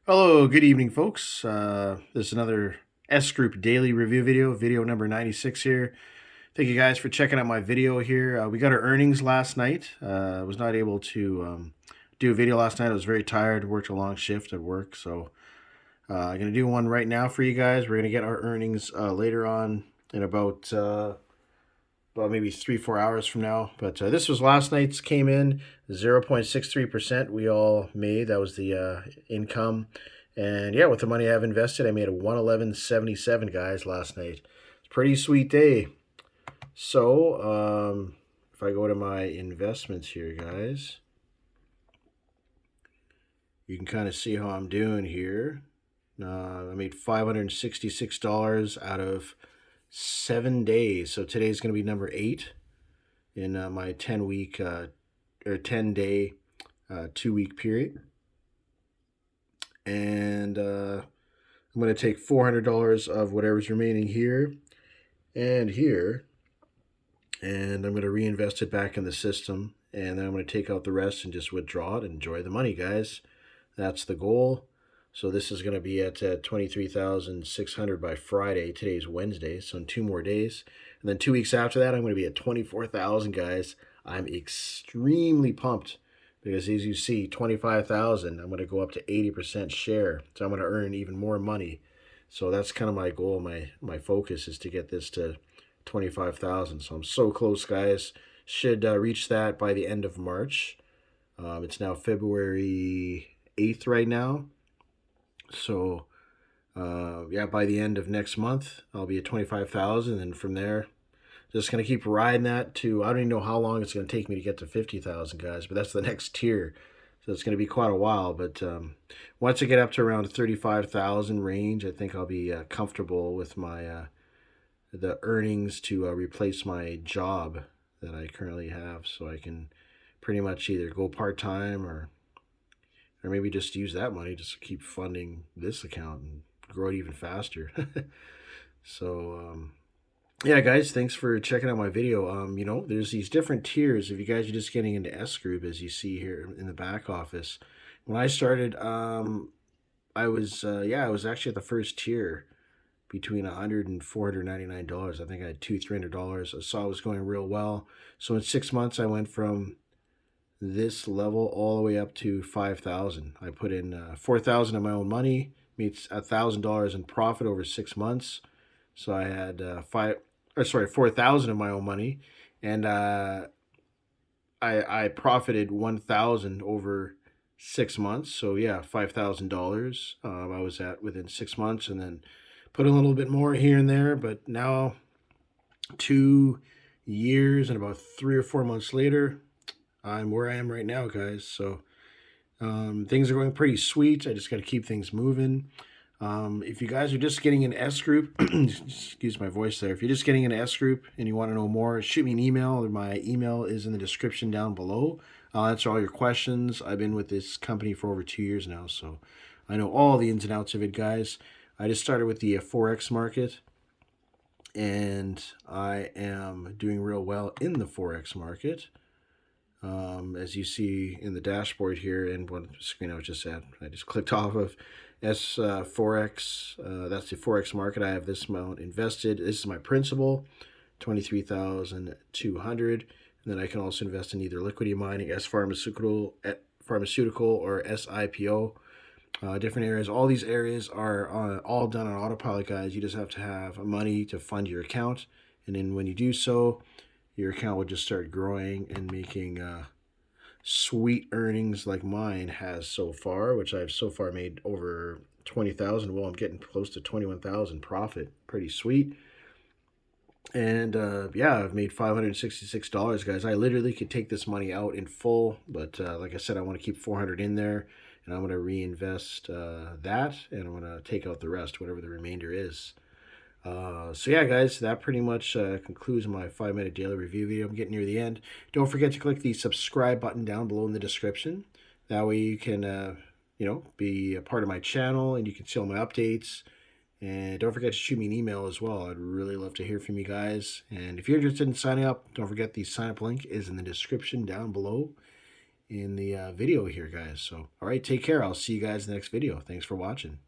Hello, good evening, folks. This is another S Group daily review video number 96 here. Thank you guys for checking out my video here. We got our earnings last night. I was not able to do a video last night. I was very tired, worked a long shift at work. So I'm going to do one right now for you guys. We're going to get our earnings later on in about maybe 3-4 hours from now. But this was last night's, came in 0.63%. We all made. That was the income. And yeah, with the money I've invested, I made a 111.77, guys, last night. It's a pretty sweet day. So if I go to my investments here, guys, you can kind of see how I'm doing here. I made $566 out of 7 days. So today's going to be number 8 in my 10-week or 10-day 2-week period. And I'm going to take $400 of whatever's remaining here and here, and I'm going to reinvest it back in the system. And then I'm going to take out the rest and just withdraw it and enjoy the money, guys. That's the goal. So this is going to be at 23,600 by Friday. Today's Wednesday, so in 2 more days. And then 2 weeks after that, I'm going to be at 24,000, guys. I'm extremely pumped because, as you see, 25,000, I'm going to go up to 80% share. So I'm going to earn even more money. So that's kind of my goal. My focus is to get this to 25,000. So I'm so close, guys. Should reach that by the end of March. It's now February 8th right now. So, yeah, by the end of next month, I'll be at 25,000, and from there, just gonna keep riding that to. I don't even know how long it's gonna take me to get to 50,000, guys. But that's the next tier, so it's gonna be quite a while. But once I get up to around 35,000 range, I think I'll be comfortable with my the earnings to replace my job that I currently have, so I can pretty much either go part time or maybe just use that money just to keep funding this account and grow it even faster. So, yeah, guys, thanks for checking out my video. There's these different tiers. If you guys are just getting into S Group, as you see here in the back office, when I started, I was I was actually at the first tier between $100 and $499. I think I had $300. I saw it was going real well. So in 6 months, I went from this level all the way up to 5,000. I put in 4,000 of my own money, made $1,000 in profit over 6 months. So I had 4,000 of my own money, and I profited 1,000 over 6 months. So yeah, $5,000 I was at within 6 months, and then put a little bit more here and there. But now, 2 years and about 3 or 4 months later, I'm where I am right now, guys. So things are going pretty sweet. I just got to keep things moving. If you guys are just getting an S Group, excuse my voice there. If you're just getting an S Group and you want to know more, shoot me an email. My email is in the description down below. I'll answer all your questions. I've been with this company for over 2 years now, so I know all the ins and outs of it, guys. I just started with the Forex market, and I am doing real well in the Forex market. As you see in the dashboard here, and one screen I was just at, I just clicked off of Forex. That's the Forex market. I have this amount invested. This is my principal, 23,200. And then I can also invest in either liquidity mining, pharmaceutical, or SIPO. Different areas. All these areas are all done on autopilot, guys. You just have to have money to fund your account, and then when you do so, your account will just start growing and making sweet earnings like mine has so far, which I've so far made over 20,000. Well, I'm getting close to 21,000 profit. Pretty sweet. And yeah, I've made $566, guys. I literally could take this money out in full, but like I said, I want to keep 400 in there, and I'm going to reinvest that, and I'm going to take out the rest, whatever the remainder is. So yeah, guys, that pretty much concludes my 5-minute daily review video. I'm getting near the end. Don't forget to click the subscribe button down below in the description. That way you can, be a part of my channel, and you can see all my updates. And don't forget to shoot me an email as well. I'd really love to hear from you guys. And if you're interested in signing up, don't forget the sign up link is in the description down below. in the video here, guys. So, all right, take care. I'll see you guys in the next video. Thanks for watching.